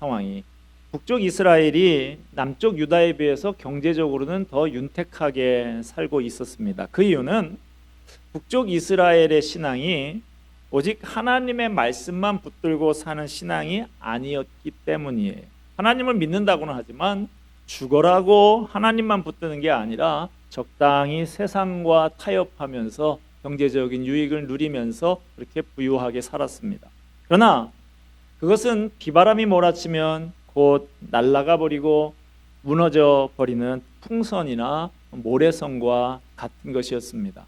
상황이. 북쪽 이스라엘이 남쪽 유다에 비해서 경제적으로는 더 윤택하게 살고 있었습니다. 그 이유는 북쪽 이스라엘의 신앙이 오직 하나님의 말씀만 붙들고 사는 신앙이 아니었기 때문이에요. 하나님을 믿는다고는 하지만 죽어라고 하나님만 붙드는 게 아니라 적당히 세상과 타협하면서 경제적인 유익을 누리면서 그렇게 부유하게 살았습니다. 그러나 그것은 비바람이 몰아치면 곧 날아가 버리고 무너져 버리는 풍선이나 모래성과 같은 것이었습니다.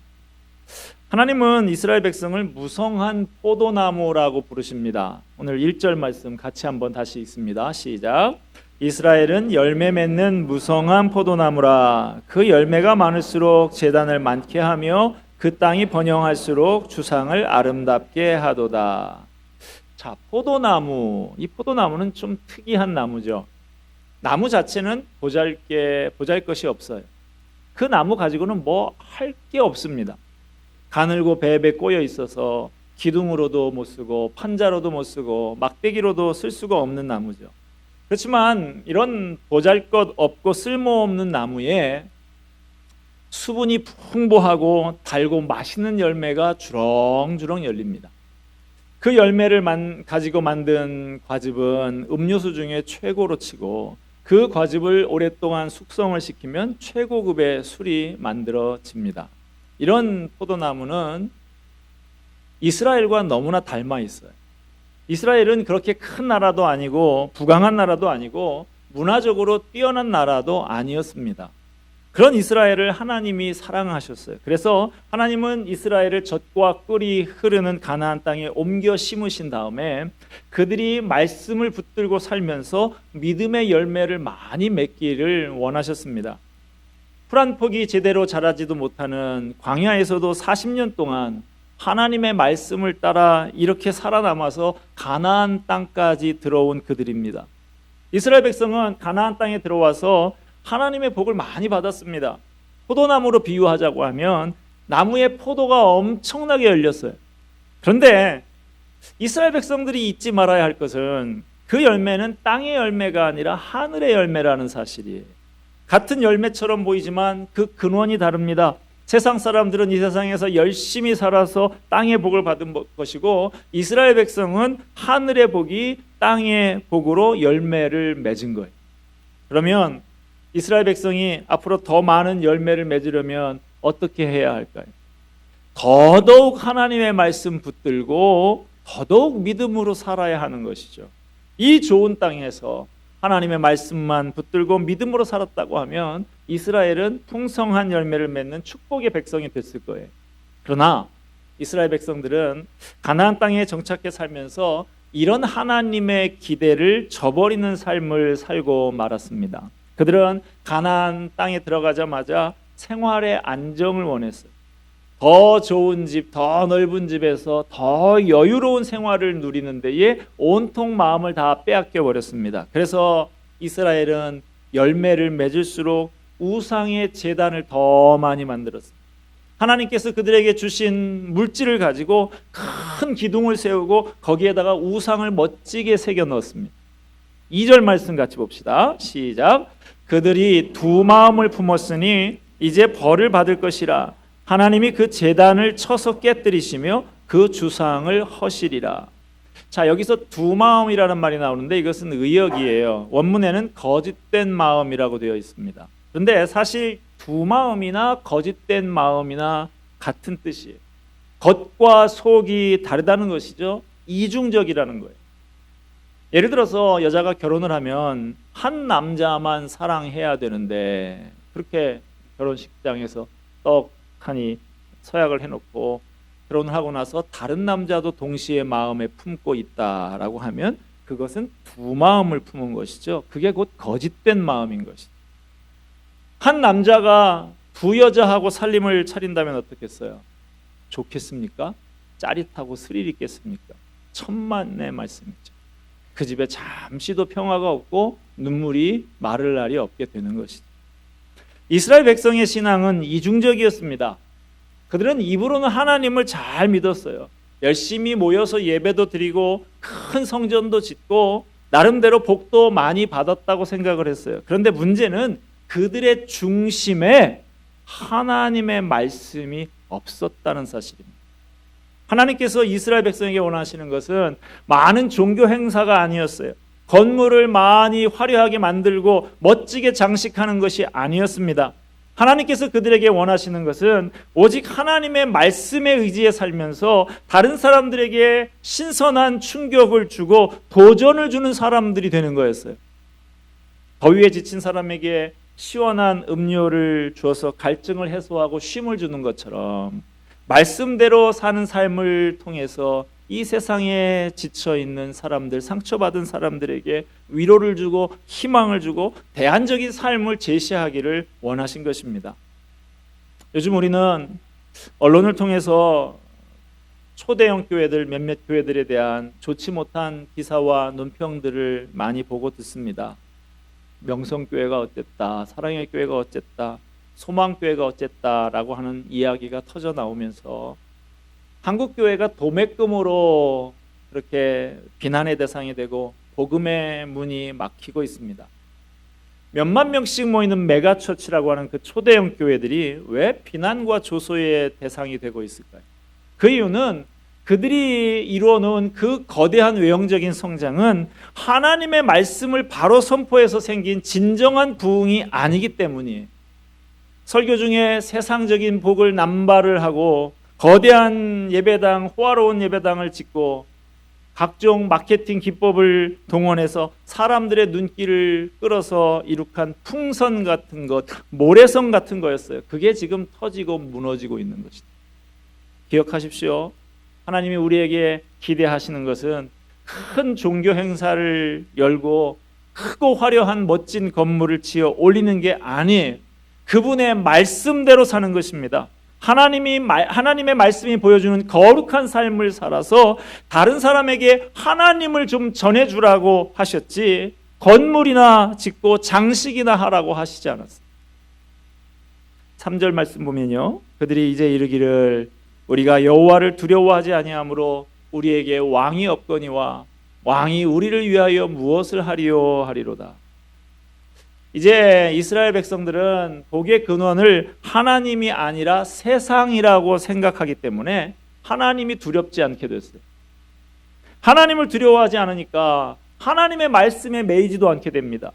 하나님은 이스라엘 백성을 무성한 포도나무라고 부르십니다. 오늘 1절 말씀 같이 한번 다시 읽습니다. 시작. 이스라엘은 열매 맺는 무성한 포도나무라. 그 열매가 많을수록 제단을 많게 하며 그 땅이 번영할수록 주상을 아름답게 하도다. 자, 포도나무. 이 포도나무는 좀 특이한 나무죠. 나무 자체는 보잘것이 없어요. 그 나무 가지고는 뭐 할 게 없습니다. 가늘고 배에 꼬여 있어서 기둥으로도 못 쓰고 판자로도 못 쓰고 막대기로도 쓸 수가 없는 나무죠. 그렇지만 이런 보잘것 없고 쓸모없는 나무에 수분이 풍부하고 달고 맛있는 열매가 주렁주렁 열립니다. 그 열매를 가지고 만든 과즙은 음료수 중에 최고로 치고 그 과즙을 오랫동안 숙성을 시키면 최고급의 술이 만들어집니다. 이런 포도나무는 이스라엘과 너무나 닮아 있어요. 이스라엘은 그렇게 큰 나라도 아니고 부강한 나라도 아니고 문화적으로 뛰어난 나라도 아니었습니다. 그런 이스라엘을 하나님이 사랑하셨어요. 그래서 하나님은 이스라엘을 젖과 꿀이 흐르는 가나안 땅에 옮겨 심으신 다음에 그들이 말씀을 붙들고 살면서 믿음의 열매를 많이 맺기를 원하셨습니다. 풀 한 폭이 제대로 자라지도 못하는 광야에서도 40년 동안 하나님의 말씀을 따라 이렇게 살아남아서 가나안 땅까지 들어온 그들입니다. 이스라엘 백성은 가나안 땅에 들어와서 하나님의 복을 많이 받았습니다. 포도나무로 비유하자고 하면 나무에 포도가 엄청나게 열렸어요. 그런데 이스라엘 백성들이 잊지 말아야 할 것은 그 열매는 땅의 열매가 아니라 하늘의 열매라는 사실이에요. 같은 열매처럼 보이지만 그 근원이 다릅니다. 세상 사람들은 이 세상에서 열심히 살아서 땅의 복을 받은 것이고 이스라엘 백성은 하늘의 복이 땅의 복으로 열매를 맺은 거예요. 그러면 이스라엘 백성이 앞으로 더 많은 열매를 맺으려면 어떻게 해야 할까요? 더더욱 하나님의 말씀 붙들고 더더욱 믿음으로 살아야 하는 것이죠. 이 좋은 땅에서 하나님의 말씀만 붙들고 믿음으로 살았다고 하면 이스라엘은 풍성한 열매를 맺는 축복의 백성이 됐을 거예요. 그러나 이스라엘 백성들은 가나안 땅에 정착해 살면서 이런 하나님의 기대를 저버리는 삶을 살고 말았습니다. 그들은 가나안 땅에 들어가자마자 생활의 안정을 원했어요. 더 좋은 집, 더 넓은 집에서 더 여유로운 생활을 누리는 데에 온통 마음을 다 빼앗겨 버렸습니다. 그래서 이스라엘은 열매를 맺을수록 우상의 제단을 더 많이 만들었습니다. 하나님께서 그들에게 주신 물질을 가지고 큰 기둥을 세우고 거기에다가 우상을 멋지게 새겨 넣었습니다. 2절 말씀 같이 봅시다. 시작. 그들이 두 마음을 품었으니 이제 벌을 받을 것이라. 하나님이 그 제단을 쳐서 깨뜨리시며 그 주상을 허시리라. 자, 여기서 두 마음이라는 말이 나오는데 이것은 의역이에요. 원문에는 거짓된 마음이라고 되어 있습니다. 그런데 사실 두 마음이나 거짓된 마음이나 같은 뜻이에요. 겉과 속이 다르다는 것이죠. 이중적이라는 거예요. 예를 들어서 여자가 결혼을 하면 한 남자만 사랑해야 되는데 그렇게 결혼식장에서 떡하니 서약을 해놓고 결혼을 하고 나서 다른 남자도 동시에 마음에 품고 있다라고 하면 그것은 두 마음을 품은 것이죠. 그게 곧 거짓된 마음인 것이죠. 한 남자가 두 여자하고 살림을 차린다면 어떻겠어요? 좋겠습니까? 짜릿하고 스릴 있겠습니까? 천만의 말씀이죠. 그 집에 잠시도 평화가 없고 눈물이 마를 날이 없게 되는 것이죠. 이스라엘 백성의 신앙은 이중적이었습니다. 그들은 입으로는 하나님을 잘 믿었어요. 열심히 모여서 예배도 드리고 큰 성전도 짓고 나름대로 복도 많이 받았다고 생각을 했어요. 그런데 문제는 그들의 중심에 하나님의 말씀이 없었다는 사실입니다. 하나님께서 이스라엘 백성에게 원하시는 것은 많은 종교 행사가 아니었어요. 건물을 많이 화려하게 만들고 멋지게 장식하는 것이 아니었습니다. 하나님께서 그들에게 원하시는 것은 오직 하나님의 말씀에 의지해 살면서 다른 사람들에게 신선한 충격을 주고 도전을 주는 사람들이 되는 거였어요. 더위에 지친 사람에게 시원한 음료를 주어서 갈증을 해소하고 쉼을 주는 것처럼 말씀대로 사는 삶을 통해서 이 세상에 지쳐 있는 사람들, 상처받은 사람들에게 위로를 주고 희망을 주고 대안적인 삶을 제시하기를 원하신 것입니다. 요즘 우리는 언론을 통해서 초대형 교회들, 몇몇 교회들에 대한 좋지 못한 기사와 논평들을 많이 보고 듣습니다. 명성교회가 어쨌다, 사랑의 교회가 어쨌다, 소망교회가 어쨌다라고 하는 이야기가 터져 나오면서 한국교회가 도매금으로 그렇게 비난의 대상이 되고 복음의 문이 막히고 있습니다. 몇만 명씩 모이는 메가처치라고 하는 그 초대형 교회들이 왜 비난과 조소의 대상이 되고 있을까요? 그 이유는 그들이 이루어 놓은 그 거대한 외형적인 성장은 하나님의 말씀을 바로 선포해서 생긴 진정한 부흥이 아니기 때문이에요. 설교 중에 세상적인 복을 남발을 하고 거대한 예배당, 호화로운 예배당을 짓고 각종 마케팅 기법을 동원해서 사람들의 눈길을 끌어서 이룩한 풍선 같은 것, 모래성 같은 거였어요. 그게 지금 터지고 무너지고 있는 것이다. 기억하십시오. 하나님이 우리에게 기대하시는 것은 큰 종교 행사를 열고 크고 화려한 멋진 건물을 지어 올리는 게 아니에요. 그분의 말씀대로 사는 것입니다. 하나님의 말씀이 보여주는 거룩한 삶을 살아서 다른 사람에게 하나님을 좀 전해주라고 하셨지 건물이나 짓고 장식이나 하라고 하시지 않았어요. 3절 말씀 보면요, 그들이 이제 이르기를 우리가 여호와를 두려워하지 아니하므로 우리에게 왕이 없거니와 왕이 우리를 위하여 무엇을 하리요 하리로다. 이제 이스라엘 백성들은 복의 근원을 하나님이 아니라 세상이라고 생각하기 때문에 하나님이 두렵지 않게 됐어요. 하나님을 두려워하지 않으니까 하나님의 말씀에 매이지도 않게 됩니다.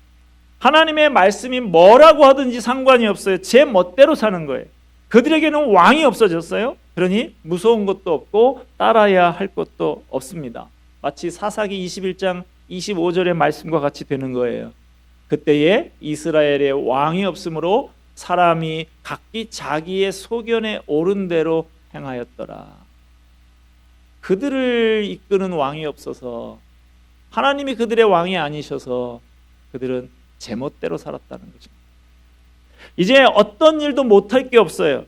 하나님의 말씀이 뭐라고 하든지 상관이 없어요. 제 멋대로 사는 거예요. 그들에게는 왕이 없어졌어요. 그러니 무서운 것도 없고 따라야 할 것도 없습니다. 마치 사사기 21장 25절의 말씀과 같이 되는 거예요. 그때에 이스라엘에 왕이 없으므로 사람이 각기 자기의 소견에 옳은 대로 행하였더라. 그들을 이끄는 왕이 없어서, 하나님이 그들의 왕이 아니셔서 그들은 제멋대로 살았다는 거죠. 이제 어떤 일도 못할 게 없어요.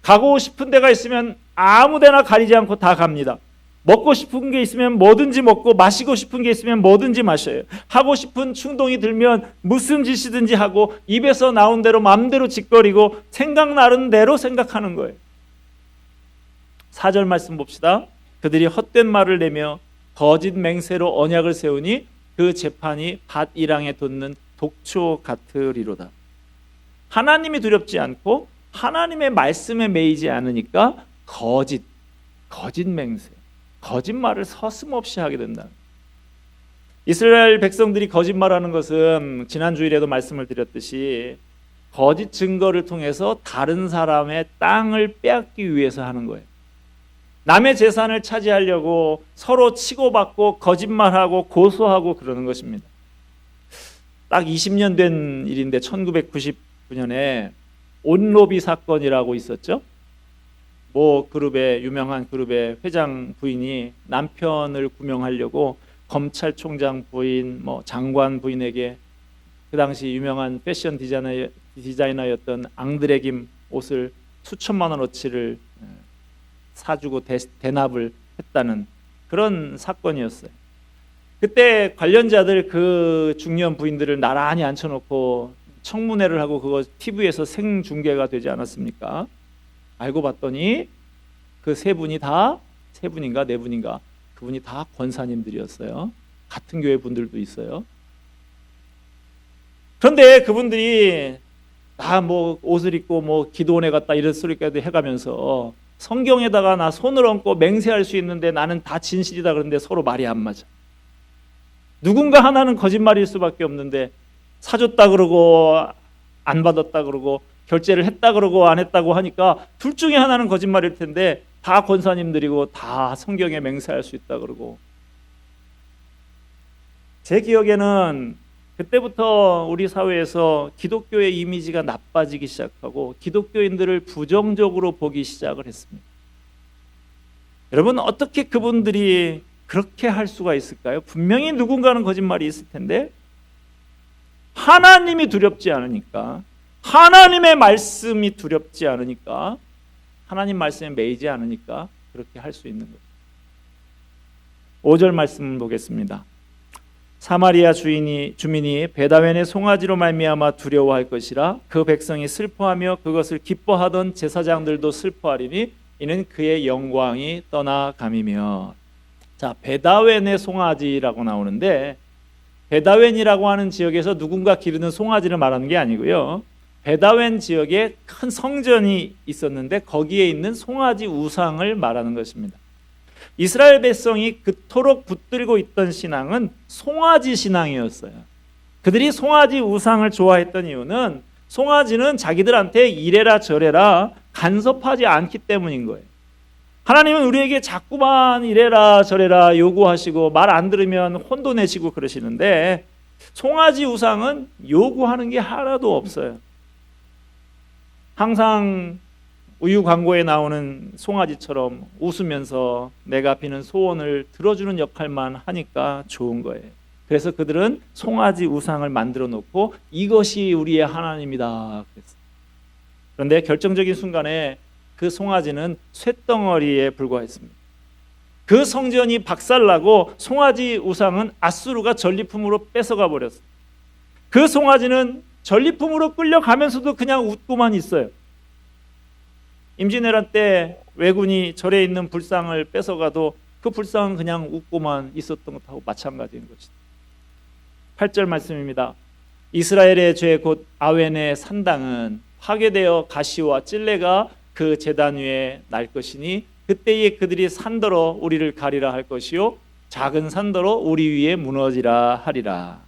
가고 싶은 데가 있으면 아무 데나 가리지 않고 다 갑니다. 먹고 싶은 게 있으면 뭐든지 먹고 마시고 싶은 게 있으면 뭐든지 마셔요. 하고 싶은 충동이 들면 무슨 짓이든지 하고 입에서 나온 대로 마음대로 짓거리고 생각나는 대로 생각하는 거예요. 4절 말씀 봅시다. 그들이 헛된 말을 내며 거짓 맹세로 언약을 세우니 그 재판이 밭이랑에 돋는 독초 같으리로다. 하나님이 두렵지 않고 하나님의 말씀에 매이지 않으니까 거짓 맹세, 거짓말을 서슴없이 하게 된다. 이스라엘 백성들이 거짓말하는 것은 지난 주일에도 말씀을 드렸듯이 거짓 증거를 통해서 다른 사람의 땅을 빼앗기 위해서 하는 거예요. 남의 재산을 차지하려고 서로 치고받고 거짓말하고 고소하고 그러는 것입니다. 딱 20년 된 일인데 1999년에 온로비 사건이라고 있었죠. 유명한 그룹의 회장 부인이 남편을 구명하려고 검찰총장 부인, 장관 부인에게 그 당시 유명한 패션 디자이너였던 앙드레 김 옷을 수천만 원어치를 사주고 대납을 했다는 그런 사건이었어요. 그때 관련자들 그 중년 부인들을 나란히 앉혀놓고 청문회를 하고 그거 TV에서 생중계가 되지 않았습니까? 알고 봤더니 그 세 분인가 네 분인가 그분이 다 권사님들이었어요. 같은 교회 분들도 있어요. 그런데 그분들이 다 뭐 옷을 입고 뭐 기도원에 갔다 이런 소리까지 해가면서 성경에다가 나 손을 얹고 맹세할 수 있는데 나는 다 진실이다 그러는데 서로 말이 안 맞아. 누군가 하나는 거짓말일 수밖에 없는데 사줬다 그러고 안 받았다 그러고 결제를 했다 그러고 안 했다고 하니까 둘 중에 하나는 거짓말일 텐데 다 권사님들이고 다 성경에 맹세할 수 있다 그러고. 제 기억에는 그때부터 우리 사회에서 기독교의 이미지가 나빠지기 시작하고 기독교인들을 부정적으로 보기 시작을 했습니다. 여러분, 어떻게 그분들이 그렇게 할 수가 있을까요? 분명히 누군가는 거짓말이 있을 텐데 하나님이 두렵지 않으니까, 하나님의 말씀이 두렵지 않으니까, 하나님 말씀에 매이지 않으니까 그렇게 할 수 있는 거예요. 5절 말씀 보겠습니다. 사마리아 주민이 베다웬의 송아지로 말미암아 두려워할 것이라. 그 백성이 슬퍼하며 그것을 기뻐하던 제사장들도 슬퍼하리니 이는 그의 영광이 떠나감이며. 자, 베다웬의 송아지라고 나오는데 베다웬이라고 하는 지역에서 누군가 기르는 송아지를 말하는 게 아니고요. 베다웬 지역에 큰 성전이 있었는데 거기에 있는 송아지 우상을 말하는 것입니다. 이스라엘 백성이 그토록 붙들고 있던 신앙은 송아지 신앙이었어요. 그들이 송아지 우상을 좋아했던 이유는 송아지는 자기들한테 이래라 저래라 간섭하지 않기 때문인 거예요. 하나님은 우리에게 자꾸만 이래라 저래라 요구하시고 말 안 들으면 혼도 내시고 그러시는데 송아지 우상은 요구하는 게 하나도 없어요. 항상 우유 광고에 나오는 송아지처럼 웃으면서 내가 비는 소원을 들어주는 역할만 하니까 좋은 거예요. 그래서 그들은 송아지 우상을 만들어 놓고 이것이 우리의 하나님이다 그랬어요. 그런데 결정적인 순간에 그 송아지는 쇳덩어리에 불과했습니다. 그 성전이 박살나고 송아지 우상은 앗수르가 전리품으로 뺏어가 버렸어요. 그 송아지는 전리품으로 끌려가면서도 그냥 웃고만 있어요. 임진왜란 때 왜군이 절에 있는 불상을 뺏어가도 그 불상은 그냥 웃고만 있었던 것하고 마찬가지인 것이죠. 8절 말씀입니다. 이스라엘의 죄 곧 아웬의 산당은 파괴되어 가시와 찔레가 그 제단 위에 날 것이니 그때에 그들이 산더러 우리를 가리라 할 것이요 작은 산더러 우리 위에 무너지라 하리라.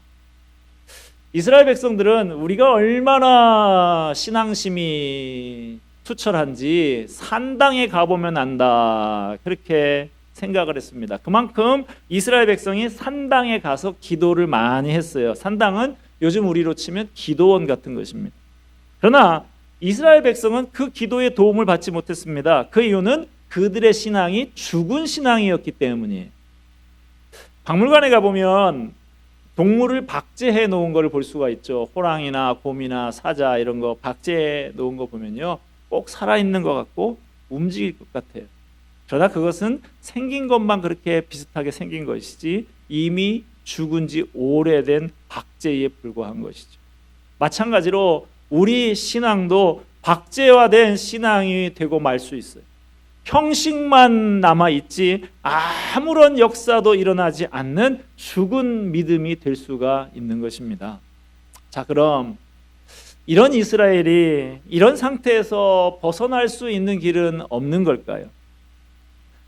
이스라엘 백성들은 우리가 얼마나 신앙심이 투철한지 산당에 가보면 안다 그렇게 생각을 했습니다. 그만큼 이스라엘 백성이 산당에 가서 기도를 많이 했어요. 산당은 요즘 우리로 치면 기도원 같은 것입니다. 그러나 이스라엘 백성은 그 기도에 도움을 받지 못했습니다. 그 이유는 그들의 신앙이 죽은 신앙이었기 때문이에요. 박물관에 가보면 동물을 박제해 놓은 것을 볼 수가 있죠. 호랑이나 곰이나 사자 이런 거 박제해 놓은 거 보면요, 꼭 살아있는 것 같고 움직일 것 같아요. 그러나 그것은 생긴 것만 그렇게 비슷하게 생긴 것이지 이미 죽은 지 오래된 박제에 불과한 것이죠. 마찬가지로 우리 신앙도 박제화된 신앙이 되고 말 수 있어요. 형식만 남아있지 아무런 역사도 일어나지 않는 죽은 믿음이 될 수가 있는 것입니다. 자, 그럼 이런 이스라엘이 이런 상태에서 벗어날 수 있는 길은 없는 걸까요?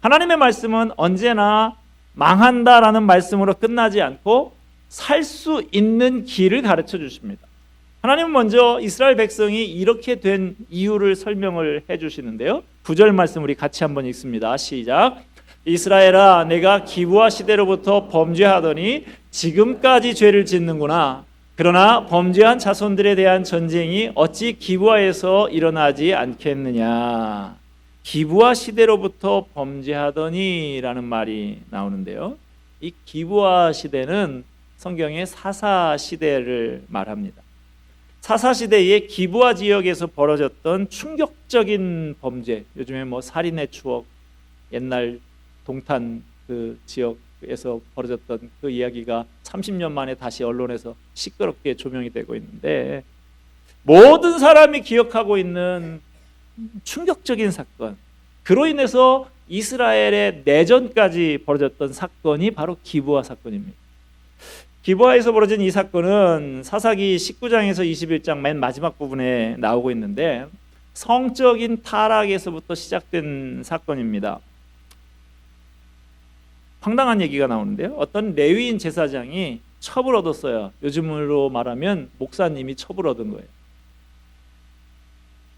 하나님의 말씀은 언제나 망한다라는 말씀으로 끝나지 않고 살 수 있는 길을 가르쳐 주십니다. 하나님은 먼저 이스라엘 백성이 이렇게 된 이유를 설명을 해 주시는데요. 9절 말씀 우리 같이 한번 읽습니다. 시작. 이스라엘아, 내가 기브아 시대로부터 범죄하더니 지금까지 죄를 짓는구나. 그러나 범죄한 자손들에 대한 전쟁이 어찌 기브아에서 일어나지 않겠느냐. 기브아 시대로부터 범죄하더니라는 말이 나오는데요. 이 기브아 시대는 성경의 사사 시대를 말합니다. 사사 시대에 기브아 지역에서 벌어졌던 충격적인 범죄, 요즘에 뭐 살인의 추억, 옛날 동탄 그 지역에서 벌어졌던 그 이야기가 30년 만에 다시 언론에서 시끄럽게 조명이 되고 있는데, 모든 사람이 기억하고 있는 충격적인 사건, 그로 인해서 이스라엘의 내전까지 벌어졌던 사건이 바로 기브아 사건입니다. 기브아에서 벌어진 이 사건은 사사기 19장에서 21장 맨 마지막 부분에 나오고 있는데 성적인 타락에서부터 시작된 사건입니다. 황당한 얘기가 나오는데요. 어떤 레위인 제사장이 첩을 얻었어요. 요즘으로 말하면 목사님이 첩을 얻은 거예요.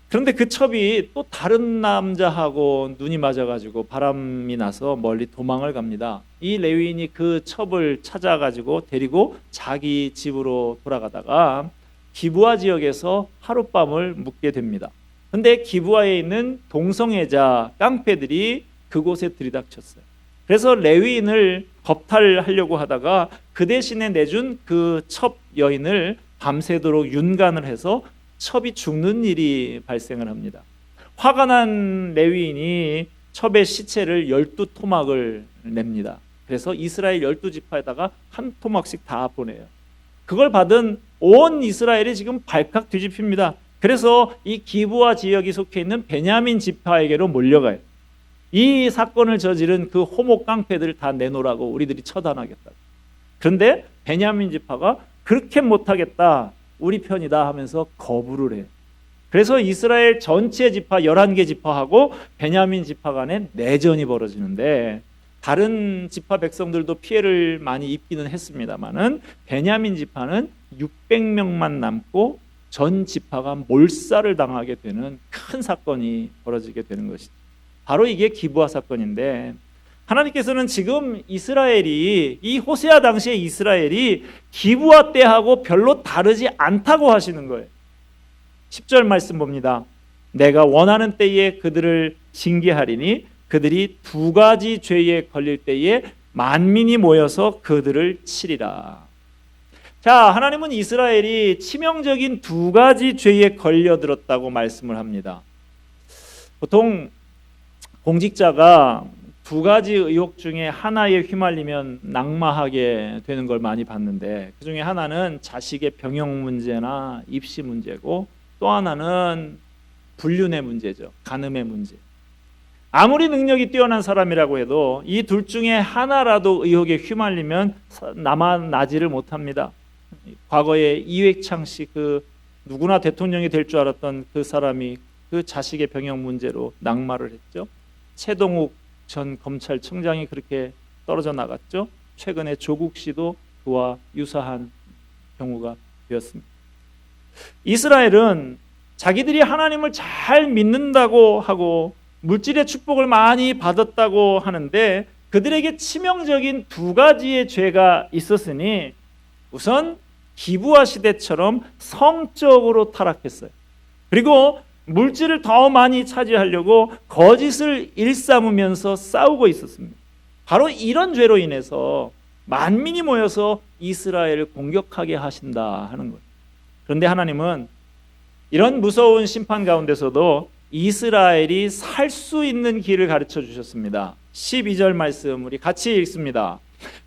그런데 그 첩이 또 다른 남자하고 눈이 맞아가지고 바람이 나서 멀리 도망을 갑니다. 이 레위인이 그 첩을 찾아가지고 데리고 자기 집으로 돌아가다가 기브아 지역에서 하룻밤을 묵게 됩니다. 그런데 기브아에 있는 동성애자 깡패들이 그곳에 들이닥쳤어요. 그래서 레위인을 겁탈하려고 하다가 그 대신에 내준 그 첩 여인을 밤새도록 윤간을 해서 첩이 죽는 일이 발생을 합니다. 화가 난 레위인이 첩의 시체를 12토막을 냅니다. 그래서 이스라엘 12지파에다가 한 토막씩 다 보내요. 그걸 받은 온 이스라엘이 지금 발칵 뒤집힙니다. 그래서 이 기브아 지역이 속해 있는 베냐민 지파에게로 몰려가요. 이 사건을 저지른 그 호모 깡패들을 다 내놓으라고 우리들이 처단하겠다. 그런데 베냐민 지파가 그렇게 못하겠다, 우리 편이다 하면서 거부를 해요. 그래서 이스라엘 전체 지파 11개 지파하고 베냐민 지파 간에 내전이 벌어지는데 다른 지파 백성들도 피해를 많이 입기는 했습니다만은 베냐민 지파는 600명만 남고 전 지파가 몰살을 당하게 되는 큰 사건이 벌어지게 되는 것이죠. 바로 이게 기브아 사건인데 하나님께서는 지금 이스라엘이 이 호세아 당시의 이스라엘이 기브아 때하고 별로 다르지 않다고 하시는 거예요. 10절 말씀 봅니다. 내가 원하는 때에 그들을 징계하리니 그들이 두 가지 죄에 걸릴 때에 만민이 모여서 그들을 치리라. 자, 하나님은 이스라엘이 치명적인 두 가지 죄에 걸려들었다고 말씀을 합니다. 보통 공직자가 두 가지 의혹 중에 하나에 휘말리면 낙마하게 되는 걸 많이 봤는데 그 중에 하나는 자식의 병역 문제나 입시 문제고 또 하나는 불륜의 문제죠. 간음의 문제. 아무리 능력이 뛰어난 사람이라고 해도 이 둘 중에 하나라도 의혹에 휘말리면 남아나지를 못합니다. 과거에 이회창 씨 그 누구나 대통령이 될 줄 알았던 그 사람이 그 자식의 병역 문제로 낙마를 했죠. 최동욱 전 검찰청장이 그렇게 떨어져 나갔죠. 최근에 조국 씨도 그와 유사한 경우가 되었습니다. 이스라엘은 자기들이 하나님을 잘 믿는다고 하고 물질의 축복을 많이 받았다고 하는데 그들에게 치명적인 두 가지의 죄가 있었으니 우선 기브아 시대처럼 성적으로 타락했어요. 그리고 물질을 더 많이 차지하려고 거짓을 일삼으면서 싸우고 있었습니다. 바로 이런 죄로 인해서 만민이 모여서 이스라엘을 공격하게 하신다 하는 거예요. 그런데 하나님은 이런 무서운 심판 가운데서도 이스라엘이 살 수 있는 길을 가르쳐 주셨습니다. 12절 말씀 우리 같이 읽습니다.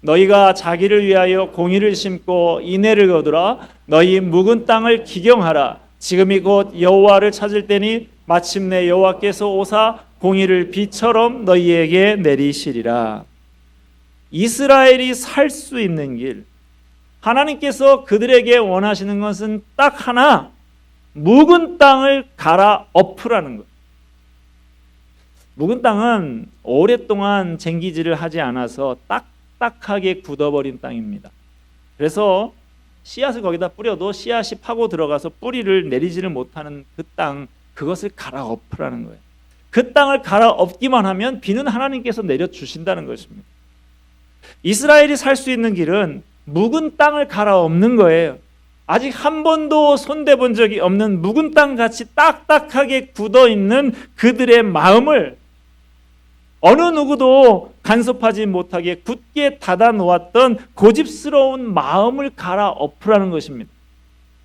너희가 자기를 위하여 공의를 심고 인애를 거두라. 너희 묵은 땅을 기경하라. 지금이 곧 여호와를 찾을 때니 마침내 여호와께서 오사 공의를 비처럼 너희에게 내리시리라. 이스라엘이 살 수 있는 길, 하나님께서 그들에게 원하시는 것은 딱 하나, 묵은 땅을 갈아엎으라는 것. 묵은 땅은 오랫동안 쟁기질을 하지 않아서 딱딱하게 굳어버린 땅입니다. 그래서 씨앗을 거기다 뿌려도 씨앗이 파고 들어가서 뿌리를 내리지를 못하는 그 땅, 그것을 갈아엎으라는 거예요. 그 땅을 갈아엎기만 하면 비는 하나님께서 내려주신다는 것입니다. 이스라엘이 살 수 있는 길은 묵은 땅을 갈아엎는 거예요. 아직 한 번도 손대본 적이 없는 묵은 땅같이 딱딱하게 굳어있는 그들의 마음을 어느 누구도 간섭하지 못하게 굳게 닫아놓았던 고집스러운 마음을 갈아엎으라는 것입니다.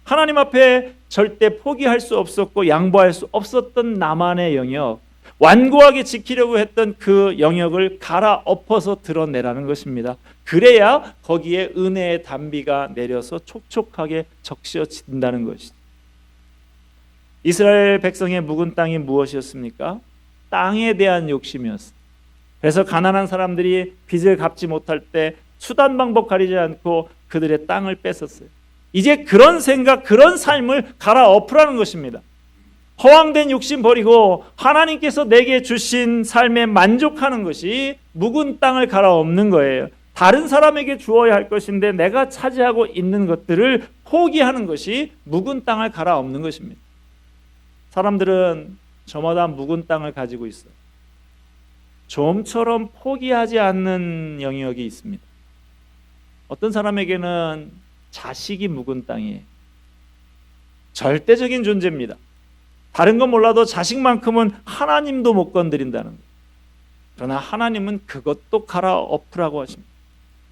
하나님 앞에 절대 포기할 수 없었고 양보할 수 없었던 나만의 영역, 완고하게 지키려고 했던 그 영역을 갈아엎어서 드러내라는 것입니다. 그래야 거기에 은혜의 단비가 내려서 촉촉하게 적셔진다는 것이죠. 이스라엘 백성의 묵은 땅이 무엇이었습니까? 땅에 대한 욕심이었습니다. 그래서 가난한 사람들이 빚을 갚지 못할 때 수단 방법 가리지 않고 그들의 땅을 뺏었어요. 이제 그런 생각, 그런 삶을 갈아엎으라는 것입니다. 허황된 욕심 버리고 하나님께서 내게 주신 삶에 만족하는 것이 묵은 땅을 갈아엎는 거예요. 다른 사람에게 주어야 할 것인데 내가 차지하고 있는 것들을 포기하는 것이 묵은 땅을 갈아엎는 것입니다. 사람들은 저마다 묵은 땅을 가지고 있어요. 좀처럼 포기하지 않는 영역이 있습니다. 어떤 사람에게는 자식이 묵은 땅이에요. 절대적인 존재입니다. 다른 건 몰라도 자식만큼은 하나님도 못 건드린다는 거예요. 그러나 하나님은 그것도 갈아엎으라고 하십니다.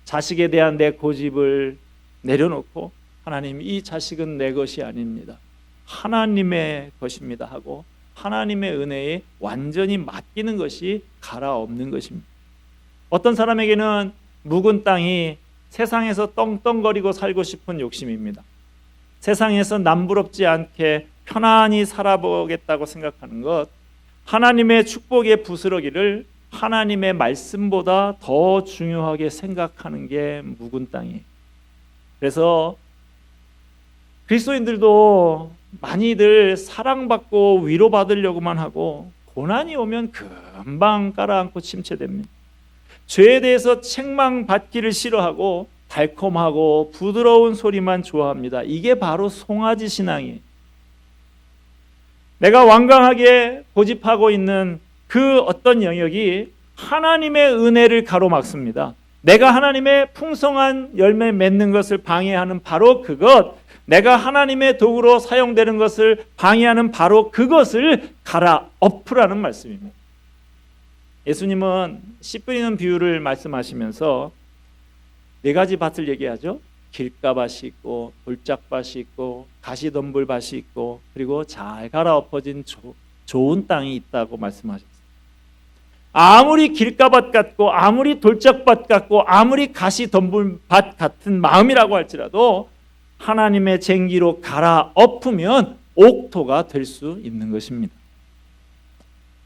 자식에 대한 내 고집을 내려놓고 하나님, 이 자식은 내 것이 아닙니다. 하나님의 것입니다 하고 하나님의 은혜에 완전히 맡기는 것이 갈아엎는 것입니다. 어떤 사람에게는 묵은 땅이 세상에서 떵떵거리고 살고 싶은 욕심입니다. 세상에서 남부럽지 않게 편안히 살아보겠다고 생각하는 것, 하나님의 축복의 부스러기를 하나님의 말씀보다 더 중요하게 생각하는 게 묵은 땅이에요. 그래서 그리스도인들도 많이들 사랑받고 위로받으려고만 하고 고난이 오면 금방 깔아앉고 침체됩니다. 죄에 대해서 책망받기를 싫어하고 달콤하고 부드러운 소리만 좋아합니다. 이게 바로 송아지 신앙이에요. 내가 완강하게 고집하고 있는 그 어떤 영역이 하나님의 은혜를 가로막습니다. 내가 하나님의 풍성한 열매 맺는 것을 방해하는 바로 그것, 내가 하나님의 도구로 사용되는 것을 방해하는 바로 그것을 갈아엎으라는 말씀입니다. 예수님은 씨 뿌리는 비유를 말씀하시면서 네 가지 밭을 얘기하죠. 길가밭이 있고 돌짝밭이 있고 가시덤불밭이 있고 그리고 잘 갈아엎어진 좋은 땅이 있다고 말씀하셨어요. 아무리 길가밭 같고 아무리 돌짝밭 같고 아무리 가시덤불밭 같은 마음이라고 할지라도 하나님의 쟁기로 갈아엎으면 옥토가 될 수 있는 것입니다.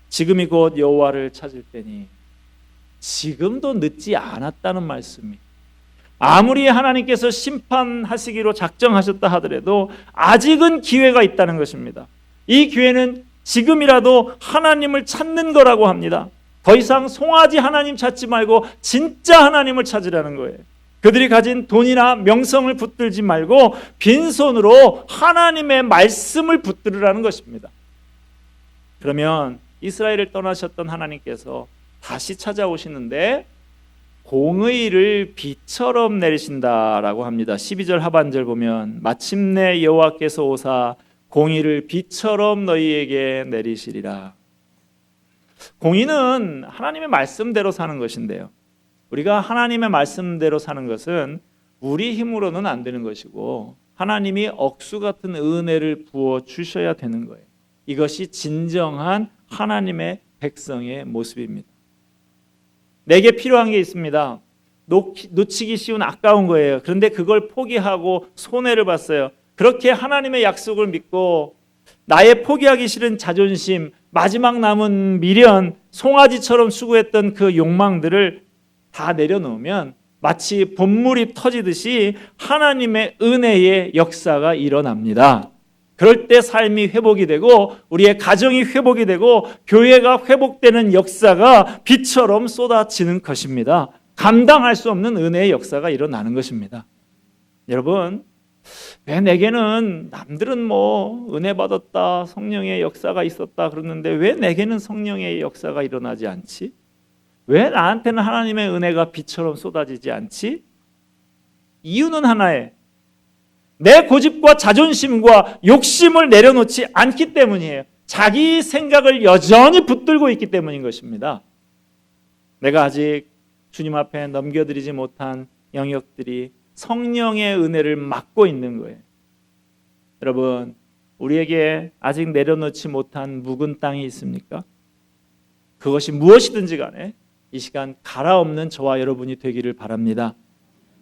지금이 곧 여호와를 찾을 때니 지금도 늦지 않았다는 말씀이, 아무리 하나님께서 심판하시기로 작정하셨다 하더라도 아직은 기회가 있다는 것입니다. 이 기회는 지금이라도 하나님을 찾는 거라고 합니다. 더 이상 송아지 하나님 찾지 말고 진짜 하나님을 찾으라는 거예요. 그들이 가진 돈이나 명성을 붙들지 말고 빈손으로 하나님의 말씀을 붙들으라는 것입니다. 그러면 이스라엘을 떠나셨던 하나님께서 다시 찾아오시는데 공의를 비처럼 내리신다라고 합니다. 12절 하반절 보면 마침내 여호와께서 오사 공의를 비처럼 너희에게 내리시리라. 공의는 하나님의 말씀대로 사는 것인데요, 우리가 하나님의 말씀대로 사는 것은 우리 힘으로는 안 되는 것이고 하나님이 억수 같은 은혜를 부어 주셔야 되는 거예요. 이것이 진정한 하나님의 백성의 모습입니다. 내게 필요한 게 있습니다. 놓치기 쉬운 아까운 거예요. 그런데 그걸 포기하고 손해를 봤어요. 그렇게 하나님의 약속을 믿고 나의 포기하기 싫은 자존심, 마지막 남은 미련, 송아지처럼 수고했던 그 욕망들을 다 내려놓으면 마치 봇물이 터지듯이 하나님의 은혜의 역사가 일어납니다. 그럴 때 삶이 회복이 되고 우리의 가정이 회복이 되고 교회가 회복되는 역사가 비처럼 쏟아지는 것입니다. 감당할 수 없는 은혜의 역사가 일어나는 것입니다. 여러분, 왜 내게는 남들은 뭐 은혜 받았다, 성령의 역사가 있었다 그러는데 왜 내게는 성령의 역사가 일어나지 않지? 왜 나한테는 하나님의 은혜가 비처럼 쏟아지지 않지? 이유는 하나예요. 내 고집과 자존심과 욕심을 내려놓지 않기 때문이에요. 자기 생각을 여전히 붙들고 있기 때문인 것입니다. 내가 아직 주님 앞에 넘겨드리지 못한 영역들이 성령의 은혜를 막고 있는 거예요. 여러분, 우리에게 아직 내려놓지 못한 묵은 땅이 있습니까? 그것이 무엇이든지 간에 이 시간 갈아엎는 저와 여러분이 되기를 바랍니다.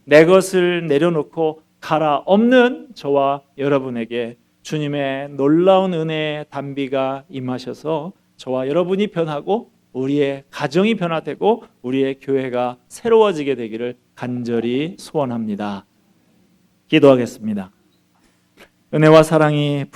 내 것을 내려놓고 갈아엎는 저와 여러분에게 주님의 놀라운 은혜의 단비가 임하셔서 저와 여러분이 변하고 우리의 가정이 변화되고 우리의 교회가 새로워지게 되기를 간절히 소원합니다. 기도하겠습니다. 은혜와 사랑이